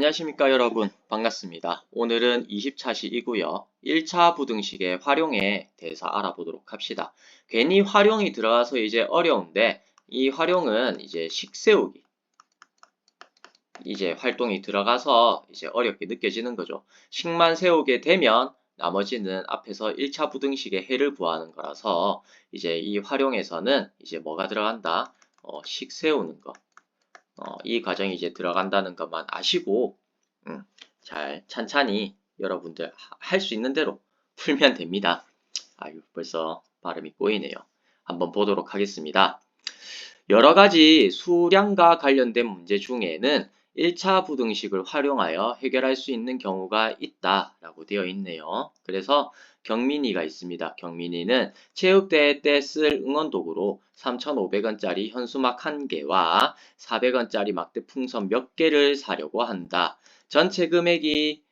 안녕하십니까 여러분, 반갑습니다. 오늘은 20차식이고요. 1차 부등식의 활용에 대해서 알아보도록 합시다. 괜히 활용이 들어가서 이제 어려운데, 이 활용은 이제 식 세우기, 이제 활동이 들어가서 이제 어렵게 느껴지는 거죠. 식만 세우게 되면 나머지는 앞에서 1차 부등식의 해를 구하는 거라서 이제 이 활용에서는 이제 뭐가 들어간다? 식 세우는 거. 이 과정이 이제 들어간다는 것만 아시고 잘 찬찬히 여러분들 할 수 있는 대로 풀면 됩니다. 아유, 벌써 발음이 꼬이네요. 한번 보도록 하겠습니다. 여러 가지 수량과 관련된 문제 중에는 1차 부등식을 활용하여 해결할 수 있는 경우가 있다라고 되어 있네요. 그래서 경민이가 있습니다. 경민이는 체육대회 때 쓸 응원도구로 3,500원짜리 현수막 1개와 400원짜리 막대 풍선 몇 개를 사려고 한다. 전체 금액이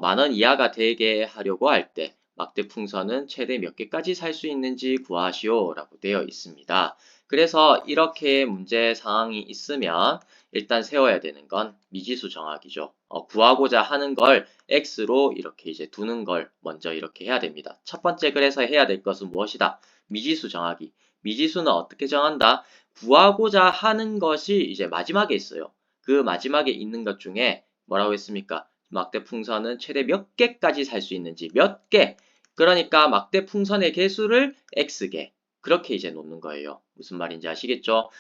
만원 이하가 되게 하려고 할 때 막대 풍선은 최대 몇 개까지 살 수 있는지 구하시오 라고 되어 있습니다. 그래서 이렇게 문제 상황이 있으면 일단 세워야 되는 건 미지수 정하기죠. 구하고자 하는 걸 x로 이렇게 이제 두는 걸 먼저 이렇게 해야 됩니다. 첫 번째 그래서 해야 될 것은 무엇이다? 미지수 정하기. 미지수는 어떻게 정한다? 구하고자 하는 것이 이제 마지막에 있어요. 그 마지막에 있는 것 중에 뭐라고 했습니까? 막대 풍선은 최대 몇 개까지 살 수 있는지 몇 개. 그러니까 막대 풍선의 개수를 x개. 그렇게 이제 놓는 거예요. 무슨 말인지 아시겠죠?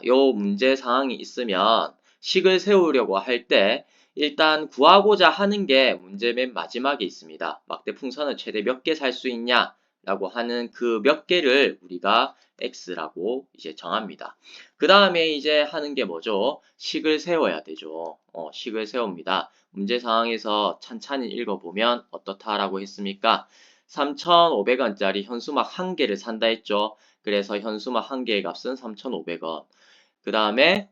요 문제 상황이 있으면 식을 세우려고 할 때 일단 구하고자 하는 게 문제 맨 마지막에 있습니다. 막대 풍선은 최대 몇 개 살 수 있냐? 라고 하는 그 몇 개를 우리가 x라고 이제 정합니다. 그 다음에 이제 하는 게 뭐죠? 식을 세워야 되죠. 식을 세웁니다. 문제 상황에서 찬찬히 읽어보면 어떻다라고 했습니까? 3,500원짜리 현수막 1개를 산다 했죠. 그래서 현수막 1개의 값은 3,500원. 그 다음에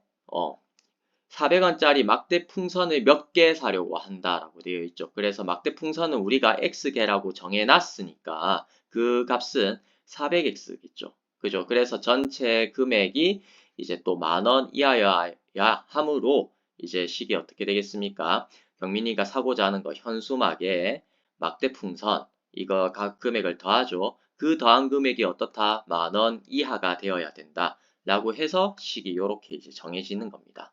400원짜리 막대 풍선을 몇 개 사려고 한다라고 되어 있죠. 그래서 막대 풍선은 우리가 x개라고 정해놨으니까 그 값은 400x겠죠. 그죠? 그래서 전체 금액이 이제 또 만원 이하여야 하므로 이제 식이 어떻게 되겠습니까? 경민이가 사고자 하는 거 현수막에 막대 풍선 이거 각 금액을 더하죠. 그 더한 금액이 어떻다? 만원 이하가 되어야 된다. 라고 해서 식이 이렇게 이제 정해지는 겁니다.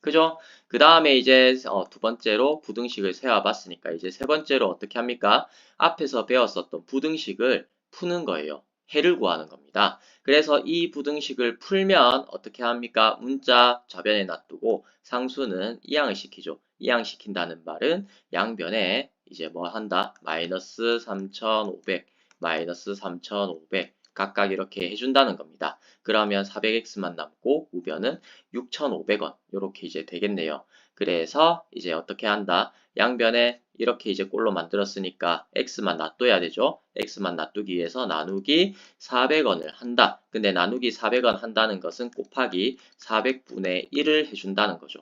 그죠? 그 다음에 이제 두 번째로 부등식을 세워봤으니까 이제 세 번째로 어떻게 합니까? 앞에서 배웠었던 부등식을 푸는 거예요. 해를 구하는 겁니다. 그래서 이 부등식을 풀면 어떻게 합니까? 문자 좌변에 놔두고 상수는 이항을 시키죠. 이항시킨다는 말은 양변에 이제 뭐 한다? 마이너스 3,500, 마이너스 3,500 각각 이렇게 해준다는 겁니다. 그러면 400x만 남고 우변은 6,500원 이렇게 이제 되겠네요. 그래서 이제 어떻게 한다? 양변에 이렇게 이제 꼴로 만들었으니까 x만 놔둬야 되죠. x만 놔두기 위해서 나누기 400원을 한다. 근데 나누기 400원 한다는 것은 곱하기 400분의 1을 해준다는 거죠.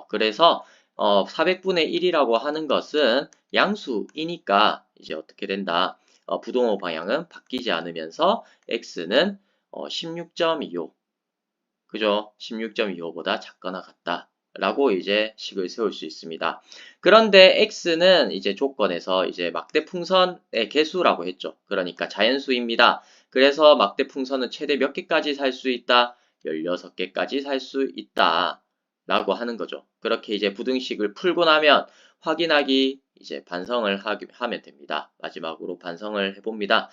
그래서 400분의 1이라고 하는 것은 양수이니까 이제 어떻게 된다? 부동호 방향은 바뀌지 않으면서 x는 16.25 그죠? 16.25보다 작거나 같다. 라고 이제 식을 세울 수 있습니다. 그런데 x는 이제 조건에서 이제 막대 풍선의 개수라고 했죠. 그러니까 자연수입니다. 그래서 막대 풍선은 최대 몇 개까지 살 수 있다? 16개까지 살 수 있다. 라고 하는 거죠. 그렇게 이제 부등식을 풀고 나면 확인하기 이제 반성을 하면 됩니다. 마지막으로 반성을 해봅니다.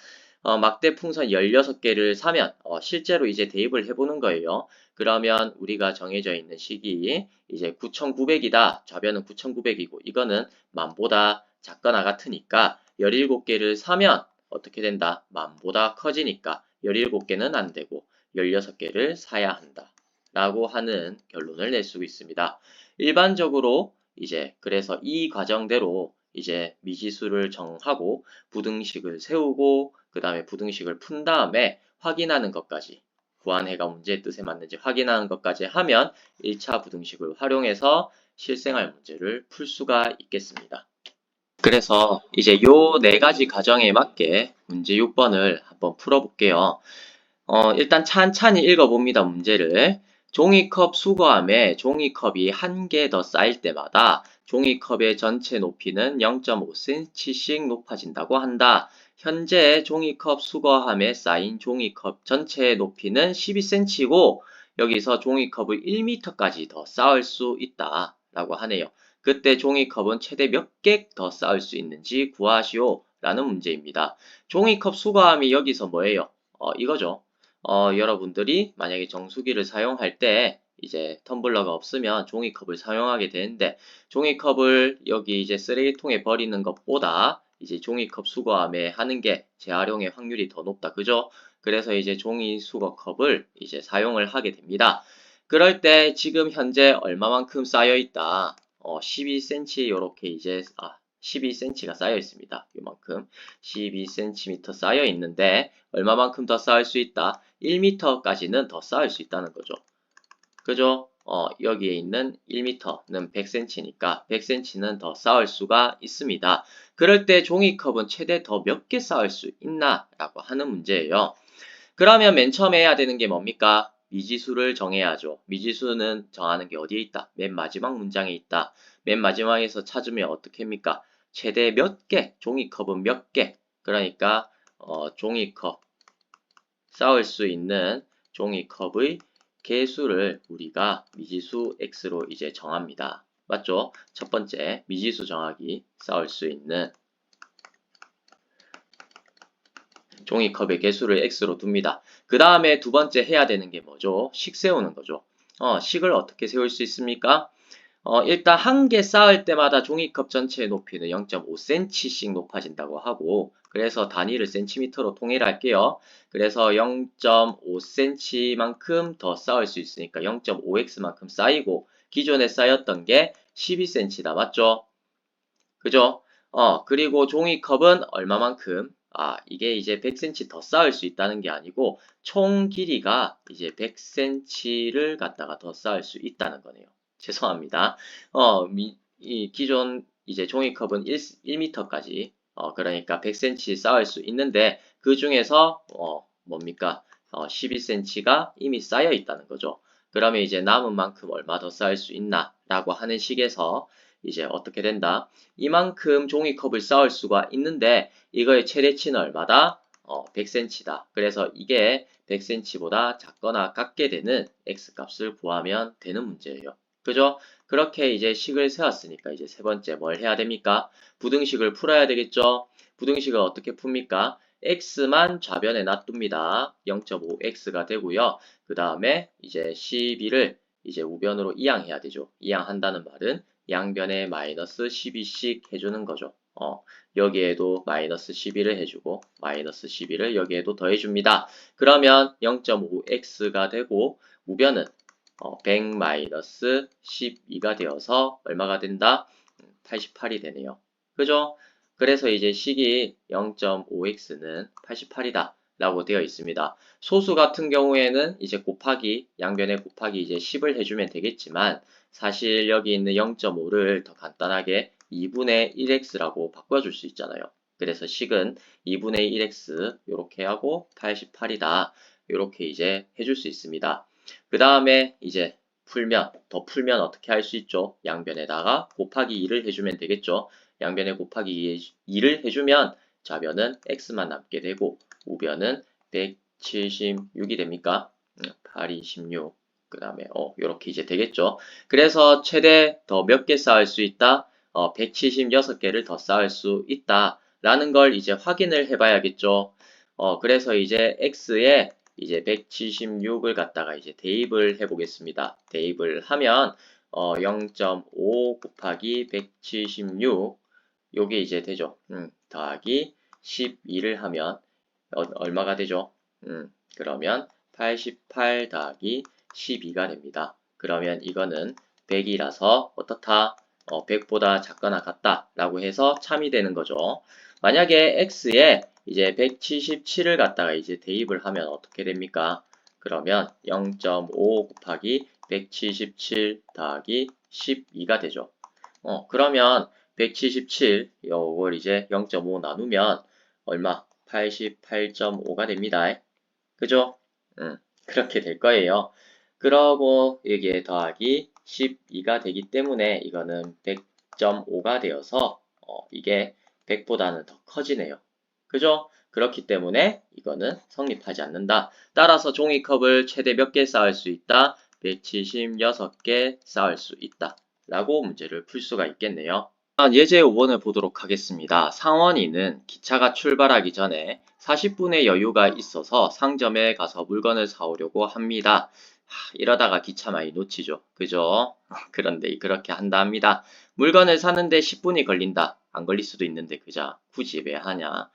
막대 풍선 16개를 사면 실제로 이제 대입을 해보는 거예요. 그러면 우리가 정해져 있는 식이 이제 9,900이다. 좌변은 9,900이고 이거는 만보다 작거나 같으니까 17개를 사면 어떻게 된다? 만보다 커지니까 17개는 안 되고 16개를 사야 한다. 라고 하는 결론을 낼 수 있습니다. 일반적으로 이제 그래서 이 과정대로 이제 미지수를 정하고 부등식을 세우고 그 다음에 부등식을 푼 다음에 확인하는 것까지 구한해가 문제의 뜻에 맞는지 확인하는 것까지 하면 1차 부등식을 활용해서 실생활 문제를 풀 수가 있겠습니다. 그래서 이제 요 네 가지 과정에 맞게 문제 6번을 한번 풀어볼게요. 일단 찬찬히 읽어봅니다. 문제를. 종이컵 수거함에 종이컵이 한 개 더 쌓일 때마다 종이컵의 전체 높이는 0.5cm씩 높아진다고 한다. 현재 종이컵 수거함에 쌓인 종이컵 전체의 높이는 12cm이고 여기서 종이컵을 1m까지 더 쌓을 수 있다 라고 하네요. 그때 종이컵은 최대 몇 개 더 쌓을 수 있는지 구하시오 라는 문제입니다. 종이컵 수거함이 여기서 뭐예요? 이거죠. 여러분들이 만약에 정수기를 사용할 때 이제 텀블러가 없으면 종이컵을 사용하게 되는데 종이컵을 여기 이제 쓰레기통에 버리는 것보다 이제 종이컵 수거함에 하는 게 재활용의 확률이 더 높다. 그죠? 그래서 이제 종이 수거컵을 이제 사용을 하게 됩니다. 그럴 때 지금 현재 얼마만큼 쌓여 있다. 12cm 요렇게 이제 12cm가 쌓여 있습니다. 요만큼 12cm 쌓여 있는데 얼마만큼 더 쌓을 수 있다? 1m까지는 더 쌓을 수 있다는 거죠. 그죠? 여기에 있는 1m는 100cm니까 100cm는 더 쌓을 수가 있습니다. 그럴 때 종이컵은 최대 더 몇 개 쌓을 수 있나? 라고 하는 문제예요. 그러면 맨 처음에 해야 되는 게 뭡니까? 미지수를 정해야죠. 미지수는 정하는 게 어디에 있다? 맨 마지막 문장에 있다. 맨 마지막에서 찾으면 어떻게 합니까? 최대 몇 개, 종이컵은 몇 개. 그러니까 종이컵, 쌓을 수 있는 종이컵의 개수를 우리가 미지수 x로 이제 정합니다. 맞죠? 첫 번째, 미지수 정하기, 쌓을 수 있는 종이컵의 개수를 x로 둡니다. 그 다음에 두 번째 해야 되는 게 뭐죠? 식 세우는 거죠. 식을 어떻게 세울 수 있습니까? 일단 한 개 쌓을 때마다 종이컵 전체의 높이는 0.5cm씩 높아진다고 하고 그래서 단위를 cm로 통일할게요. 그래서 0.5cm만큼 더 쌓을 수 있으니까 0.5x만큼 쌓이고 기존에 쌓였던 게 12cm다. 맞죠? 그죠? 그리고 종이컵은 얼마만큼? 이게 이제 100cm 더 쌓을 수 있다는 게 아니고 총 길이가 이제 100cm를 갖다가 더 쌓을 수 있다는 거네요. 죄송합니다. 이 기존 이제 종이컵은 1m까지 그러니까 100cm 쌓을 수 있는데 그 중에서 뭡니까? 12cm가 이미 쌓여 있다는 거죠. 그러면 이제 남은 만큼 얼마 더 쌓을 수 있나? 라고 하는 식에서 이제 어떻게 된다? 이만큼 종이컵을 쌓을 수가 있는데 이거의 최대치는 얼마다? 100cm다. 그래서 이게 100cm보다 작거나 같게 되는 x값을 구하면 되는 문제예요. 그죠? 그렇게 이제 식을 세웠으니까 이제 세 번째 뭘 해야 됩니까? 부등식을 풀어야 되겠죠? 부등식을 어떻게 풉니까? x만 좌변에 놔둡니다. 0.5x가 되고요. 그 다음에 이제 12를 이제 우변으로 이항해야 되죠. 이항한다는 말은 양변에 마이너스 12씩 해주는 거죠. 여기에도 마이너스 12를 해주고 마이너스 12를 여기에도 더해줍니다. 그러면 0.5x가 되고 우변은 100 마이너스 12가 되어서 얼마가 된다? 88이 되네요. 그죠? 그래서 이제 식이 0.5x는 88이다 라고 되어 있습니다. 소수 같은 경우에는 이제 곱하기 양변에 곱하기 이제 10을 해주면 되겠지만 사실 여기 있는 0.5를 더 간단하게 2분의 1x라고 바꿔줄 수 있잖아요. 그래서 식은 2분의 1x 이렇게 하고 88이다 이렇게 이제 해줄 수 있습니다. 그 다음에 이제 더 풀면 어떻게 할 수 있죠? 양변에다가 곱하기 2를 해주면 되겠죠? 양변에 곱하기 2를 해주면 좌변은 x만 남게 되고 우변은 176이 됩니까? 826. 그 다음에 요렇게 이제 되겠죠. 그래서 최대 더 몇 개 쌓을 수 있다? 176개를 더 쌓을 수 있다. 라는 걸 이제 확인을 해봐야겠죠. 그래서 이제 x에 이제 176을 갖다가 이제 대입을 해보겠습니다. 대입을 하면 0.5 곱하기 176 요게 이제 되죠. 더하기 12를 하면 얼마가 되죠? 그러면 88 더하기 12가 됩니다. 그러면 이거는 100이라서 어떻다? 100보다 작거나 같다 라고 해서 참이 되는 거죠. 만약에 x에 이제 177을 갖다가 이제 대입을 하면 어떻게 됩니까? 그러면 0.5 곱하기 177 더하기 12가 되죠. 그러면 177 요걸 이제 0.5 나누면 얼마? 88.5가 됩니다. 그죠? 그렇게 될 거예요. 그러고 여기에 더하기 12가 되기 때문에 이거는 100.5가 되어서 이게 100보다는 더 커지네요. 그죠? 그렇기 때문에 이거는 성립하지 않는다. 따라서 종이컵을 최대 몇 개 쌓을 수 있다? 176개 쌓을 수 있다. 라고 문제를 풀 수가 있겠네요. 예제 5번을 보도록 하겠습니다. 상원이는 기차가 출발하기 전에 40분의 여유가 있어서 상점에 가서 물건을 사오려고 합니다. 이러다가 기차 많이 놓치죠. 그죠? 그런데 그렇게 한다 합니다. 물건을 사는데 10분이 걸린다. 안 걸릴 수도 있는데 그자 굳이 왜 하냐.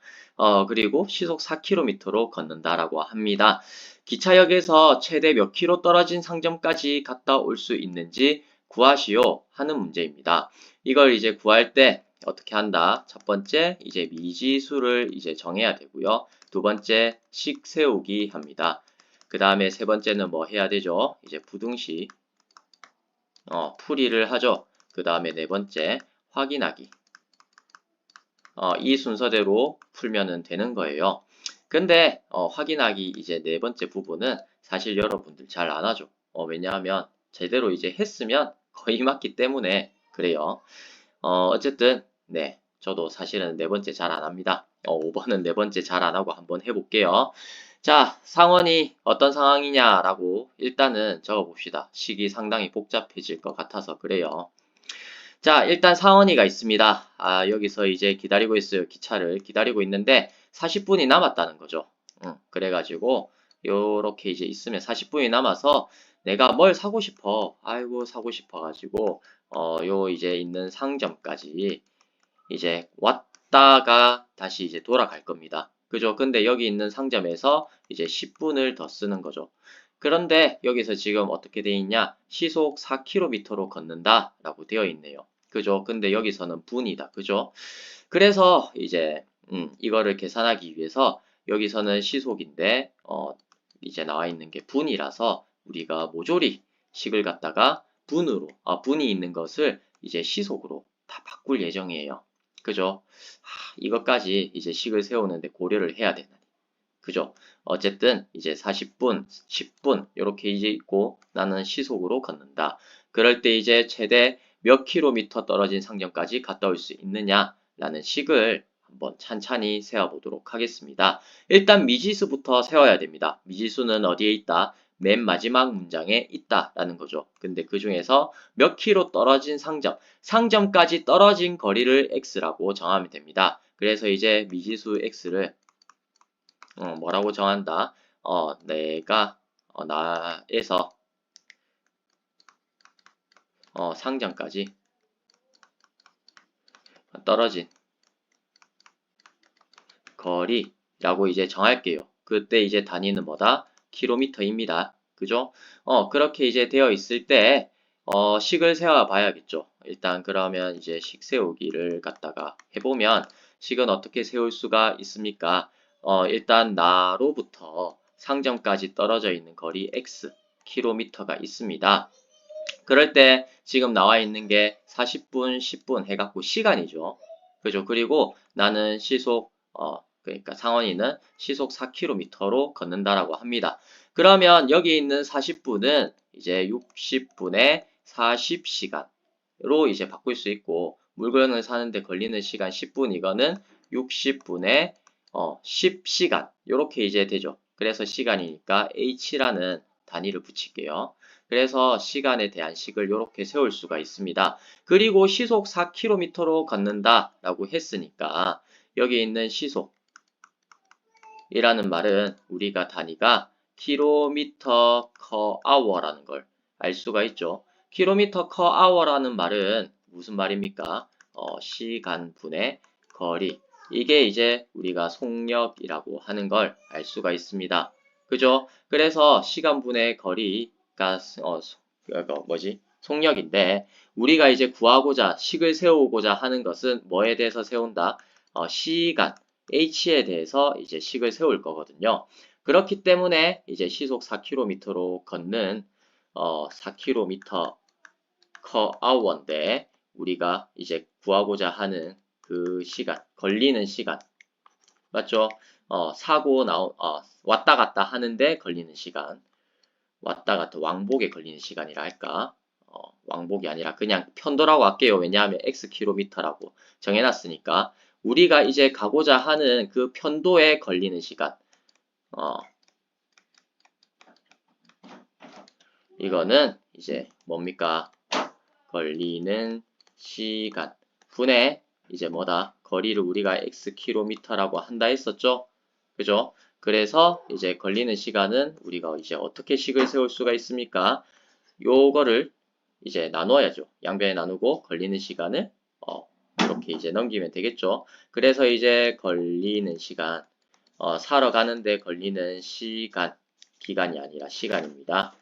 그리고 시속 4km로 걷는다라고 합니다. 기차역에서 최대 몇 킬로 떨어진 상점까지 갔다 올 수 있는지 구하시오 하는 문제입니다. 이걸 이제 구할 때 어떻게 한다? 첫 번째 이제 미지수를 이제 정해야 되고요. 두 번째 식 세우기 합니다. 그 다음에 세 번째는 뭐 해야 되죠? 이제 부등식 풀이를 하죠. 그 다음에 네 번째 확인하기. 이 순서대로 풀면은 되는 거예요. 근데 확인하기 이제 네 번째 부분은 사실 여러분들 잘 안 하죠. 왜냐하면 제대로 이제 했으면 거의 맞기 때문에 그래요. 어쨌든 네 저도 사실은 네 번째 잘 안 합니다. 5번은 네 번째 잘 안 하고 한번 해볼게요. 자, 상황이 어떤 상황이냐라고 일단은 적어봅시다. 식이 상당히 복잡해질 것 같아서 그래요. 자, 일단 상원이가 있습니다. 여기서 이제 기다리고 있어요. 기차를 기다리고 있는데 40분이 남았다는 거죠. 그래가지고 요렇게 이제 있으면 40분이 남아서 내가 뭘 사고 싶어. 아이고 사고 싶어가지고 요 이제 있는 상점까지 이제 왔다가 다시 이제 돌아갈 겁니다. 그죠? 근데 여기 있는 상점에서 이제 10분을 더 쓰는 거죠. 그런데 여기서 지금 어떻게 돼 있냐? 시속 4km로 걷는다 라고 되어 있네요. 그죠? 근데 여기서는 분이다. 그죠? 그래서 이제 이거를 계산하기 위해서 여기서는 시속인데 이제 나와 있는 게 분이라서 우리가 모조리 식을 갖다가 분이 있는 것을 이제 시속으로 다 바꿀 예정이에요. 그죠? 이것까지 이제 식을 세우는데 고려를 해야 되는. 그죠? 어쨌든 이제 40분, 10분 이렇게 이제 있고 나는 시속으로 걷는다. 그럴 때 이제 최대 몇 킬로미터 떨어진 상점까지 갔다 올 수 있느냐라는 식을 한번 찬찬히 세워보도록 하겠습니다. 일단 미지수부터 세워야 됩니다. 미지수는 어디에 있다? 맨 마지막 문장에 있다라는 거죠. 근데 그 중에서 몇 킬로 떨어진 상점까지 떨어진 거리를 x라고 정하면 됩니다. 그래서 이제 미지수 x를 뭐라고 정한다? 내가 나에서 상점까지 떨어진 거리라고 이제 정할게요. 그때 이제 단위는 뭐다? 킬로미터입니다. 그죠? 그렇게 이제 되어 있을 때 식을 세워 봐야겠죠. 일단 그러면 이제 식 세우기를 갖다가 해보면 식은 어떻게 세울 수가 있습니까? 일단 나로부터 상점까지 떨어져 있는 거리 x 킬로미터가 있습니다. 그럴 때 지금 나와 있는 게 40분, 10분 해갖고 시간이죠. 그죠? 그리고 나는 시속, 그러니까 상원이는 시속 4km로 걷는다라고 합니다. 그러면 여기 있는 40분은 이제 60분에 40시간으로 이제 바꿀 수 있고, 물건을 사는데 걸리는 시간 10분, 이거는 60분에 10시간. 이렇게 이제 되죠. 그래서 시간이니까 h라는 단위를 붙일게요. 그래서 시간에 대한 식을 이렇게 세울 수가 있습니다. 그리고 시속 4km로 걷는다 라고 했으니까 여기 있는 시속이라는 말은 우리가 단위가 킬로미터 커 아워라는 걸 알 수가 있죠. 킬로미터 커 아워라는 말은 무슨 말입니까? 시간분의 거리. 이게 이제 우리가 속력이라고 하는 걸 알 수가 있습니다. 그죠? 그래서 시간분의 거리 속력인데 우리가 이제 구하고자 식을 세우고자 하는 것은 뭐에 대해서 세운다? 시간 h에 대해서 이제 식을 세울 거거든요. 그렇기 때문에 이제 시속 4km로 걷는 4km per hour인데 우리가 이제 구하고자 하는 그 시간, 걸리는 시간 맞죠? 왔다 갔다 하는데 걸리는 시간. 왔다 갔다 왕복에 걸리는 시간이라 할까? 왕복이 아니라 그냥 편도라고 할게요. 왜냐하면 X킬로미터라고 정해놨으니까. 우리가 이제 가고자 하는 그 편도에 걸리는 시간. 이거는 이제 뭡니까? 걸리는 시간. 분의 이제 뭐다? 거리를 우리가 X킬로미터라고 한다 했었죠? 그죠? 그래서 이제 걸리는 시간은 우리가 이제 어떻게 식을 세울 수가 있습니까? 요거를 이제 나눠야죠. 양변에 나누고 걸리는 시간을 이렇게 이제 넘기면 되겠죠. 그래서 이제 걸리는 시간, 사러 가는데 걸리는 시간, 기간이 아니라 시간입니다.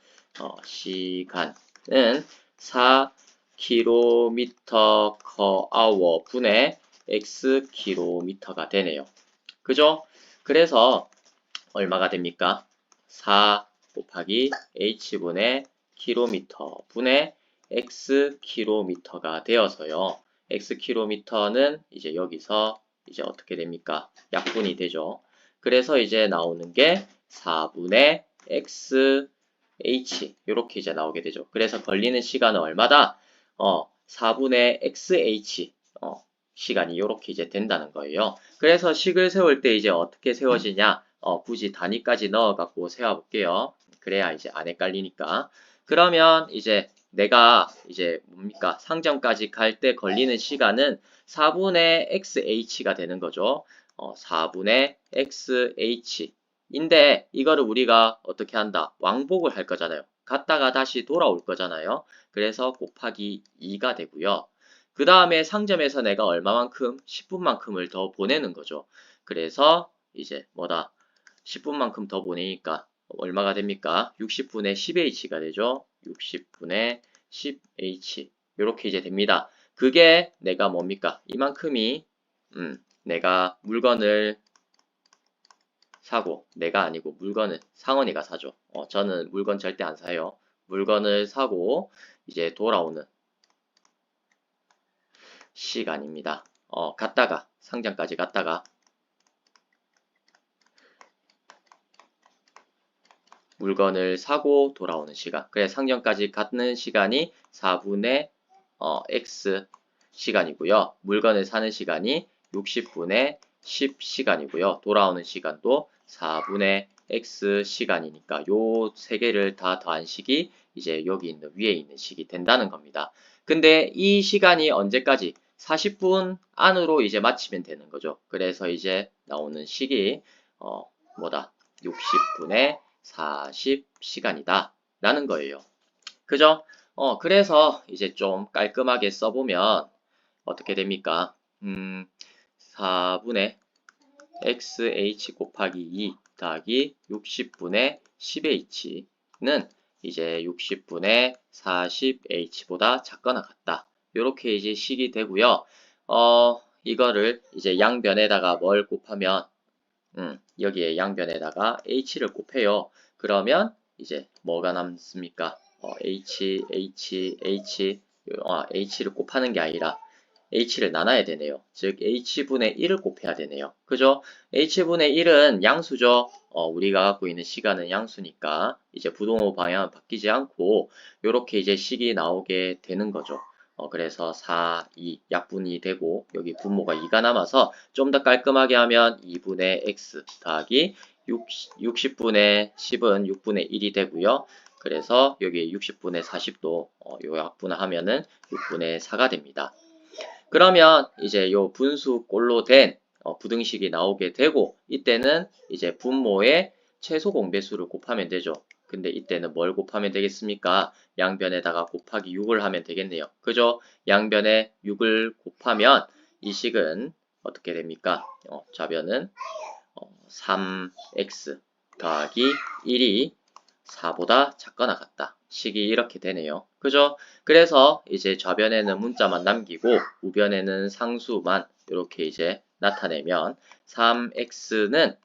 시간은 4km/h 분의 xkm가 되네요. 그죠? 그래서 얼마가 됩니까? 4 곱하기 h분의 km 분의 xkm가 되어서요. xkm는 이제 여기서 이제 어떻게 됩니까? 약분이 되죠. 그래서 이제 나오는 게 4분의 x h 이렇게 이제 나오게 되죠. 그래서 걸리는 시간은 얼마다? 4분의 xh 시간이 이렇게 이제 된다는 거예요. 그래서 식을 세울 때 이제 어떻게 세워지냐? 굳이 단위까지 넣어갖고 세워볼게요. 그래야 이제 안 헷갈리니까. 그러면 이제 내가 이제 뭡니까? 상점까지 갈 때 걸리는 시간은 4분의 xh가 되는 거죠. 4분의 xh. 인데 이거를 우리가 어떻게 한다? 왕복을 할 거잖아요. 갔다가 다시 돌아올 거잖아요. 그래서 곱하기 2가 되고요. 그 다음에 상점에서 내가 얼마만큼? 10분만큼을 더 보내는 거죠. 그래서 이제 뭐다? 10분만큼 더 보내니까 얼마가 됩니까? 60분의 10h가 되죠. 60분의 10h 이렇게 이제 됩니다. 그게 내가 뭡니까? 이만큼이 내가 물건을 사고 내가 아니고 물건을 상원이가 사죠. 저는 물건 절대 안 사요. 물건을 사고 이제 돌아오는 시간입니다. 갔다가 상점까지 갔다가 물건을 사고 돌아오는 시간. 그래 상점까지 가는 시간이 4분의 x 시간이고요. 물건을 사는 시간이 60분의 10시간이고요. 돌아오는 시간도 4분의 x 시간이니까 요 세 개를 다 더한 식이 이제 여기 있는 위에 있는 식이 된다는 겁니다. 근데 이 시간이 언제까지? 40분 안으로 이제 마치면 되는 거죠. 그래서 이제 나오는 식이 뭐다? 60분의 40시간이다 라는 거예요. 그죠? 그래서 이제 좀 깔끔하게 써보면 어떻게 됩니까? 4분의 xh 곱하기 2 더하기 60분의 10h는 이제 60분의 40h보다 작거나 같다. 이렇게 이제 식이 되고요. 이거를 이제 양변에다가 뭘 곱하면 여기에 양변에다가 h를 곱해요. 그러면 이제 뭐가 남습니까? h를 곱하는 게 아니라 h를 나눠야 되네요. 즉 h분의 1을 곱해야 되네요. 그죠? h분의 1은 양수죠. 우리가 갖고 있는 시간은 양수니까 이제 부동호 방향은 바뀌지 않고 이렇게 이제 식이 나오게 되는 거죠. 그래서 4, 2 약분이 되고 여기 분모가 2가 남아서 좀 더 깔끔하게 하면 2분의 x 더하기 60분의 10은 6분의 1이 되고요. 그래서 여기 60분의 40도 요 약분을 하면은 6분의 4가 됩니다. 그러면 이제 요 분수꼴로 된 부등식이 나오게 되고 이때는 이제 분모의 최소 공배수를 곱하면 되죠. 근데 이때는 뭘 곱하면 되겠습니까? 양변에다가 곱하기 6을 하면 되겠네요. 그죠? 양변에 6을 곱하면 이 식은 어떻게 됩니까? 좌변은 3x 더하기 1이 4보다 작거나 같다. 식이 이렇게 되네요. 그죠? 그래서 이제 좌변에는 문자만 남기고 우변에는 상수만 이렇게 이제 나타내면 3x는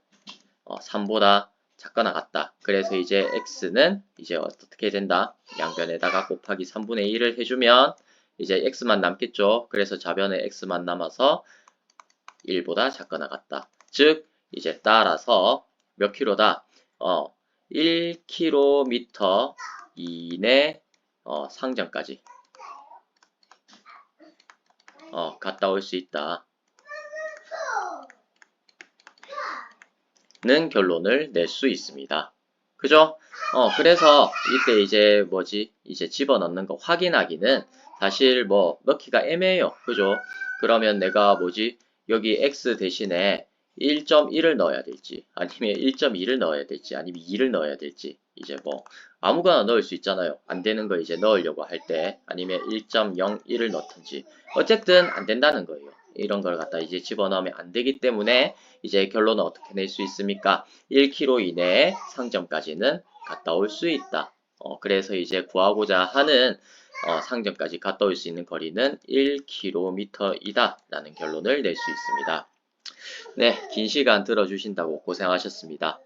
3보다 작거나 같다. 그래서 이제 x는 이제 어떻게 된다? 양변에다가 곱하기 3분의 1을 해주면 이제 x만 남겠죠. 그래서 좌변에 x만 남아서 1보다 작거나 같다. 즉 이제 따라서 몇 킬로다? 1km 이내 상점까지 갔다 올 수 있다. 는 결론을 낼 수 있습니다. 그죠? 그래서 이때 이제 이제 집어넣는 거 확인하기는 사실 넣기가 애매해요. 그죠? 그러면 내가 여기 x 대신에 1.1을 넣어야 될지, 아니면 1.2를 넣어야 될지, 아니면 2를 넣어야 될지, 이제 아무거나 넣을 수 있잖아요. 안 되는 거 이제 넣으려고 할 때, 아니면 1.01을 넣든지. 어쨌든 안 된다는 거예요. 이런 걸 갖다 이제 집어넣으면 안 되기 때문에 이제 결론은 어떻게 낼 수 있습니까? 1km 이내에 상점까지는 갔다 올 수 있다. 그래서 이제 구하고자 하는 상점까지 갔다 올 수 있는 거리는 1km이다 라는 결론을 낼 수 있습니다. 네, 긴 시간 들어주신다고 고생하셨습니다.